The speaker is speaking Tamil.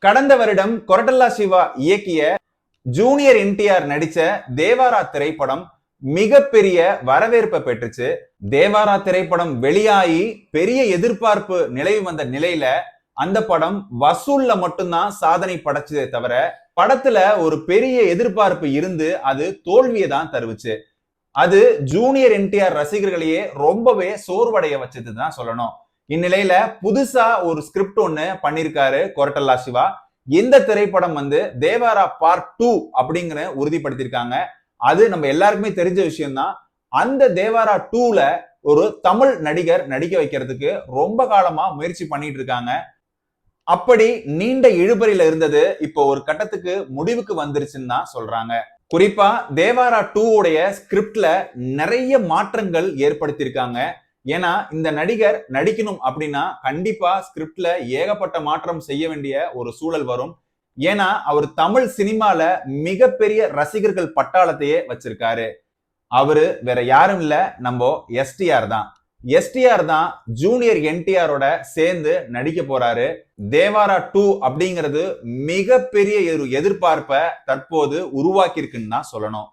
கடந்த வருடம் கொரட்டல்லா சிவா இயக்கிய ஜூனியர் என்டிஆர் நடிச்ச தேவாரா திரைப்படம் மிகப்பெரிய வரவேற்பை பெற்றுச்சு. தேவாரா திரைப்படம் வெளியாகி பெரிய எதிர்பார்ப்பு நிலவி வந்த நிலையில அந்த படம் வசூல்ல மட்டும்தான் சாதனை படைச்சதே தவிர படத்துல ஒரு பெரிய எதிர்பார்ப்பு இருந்து அது தோல்வியை தான் தருவிச்சு. அது ஜூனியர் என்டிஆர் ரசிகர்களையே ரொம்பவே சோர்வடைய வச்சதுதான் சொல்லணும். இந்நிலையில புதுசா ஒரு ஸ்கிரிப்ட் ஒண்ணு பண்ணிருக்காரு கொரட்டல்லா சிவா. இந்த திரைப்படம் தேவாரா பார்ட் 2 அப்படிங்கிற உறுதிப்படுத்திருக்காங்க. அது நம்ம எல்லாருக்குமே தெரிஞ்ச விஷயம் தான். அந்த தேவாரா 2ல ஒரு தமிழ் நடிகர் நடிக்க வைக்கிறதுக்கு ரொம்ப காலமா முயற்சி பண்ணிட்டு இருக்காங்க. அப்படி நீண்ட இழுபறியில இருந்தது இப்போ ஒரு கட்டத்துக்கு முடிவுக்கு வந்துருச்சுன்னு தான் சொல்றாங்க. குறிப்பா தேவாரா 2 உடைய ஸ்கிரிப்ட்ல நிறைய மாற்றங்கள் ஏற்படுத்தியிருக்காங்க. ஏன்னா இந்த நடிகர் நடிக்கணும் அப்படின்னா கண்டிப்பா ஸ்கிரிப்ட்ல ஏகப்பட்ட மாற்றம் செய்ய வேண்டிய ஒரு சூழல் வரும். ஏன்னா அவர் தமிழ் சினிமால மிகப்பெரிய ரசிகர்கள் பட்டாளத்தையே வச்சிருக்காரு. அவரு வேற யாரும் இல்ல, நம்ம எஸ்டிஆர் தான். எஸ்டிஆர் தான் ஜூனியர் என்டிஆரோட சேர்ந்து நடிக்க போறாரு. தேவாரா 2 அப்படிங்கிறது மிகப்பெரிய எதிர்பார்ப்பை தற்போது உருவாக்கி இருக்குன்னு தான் சொல்லணும்.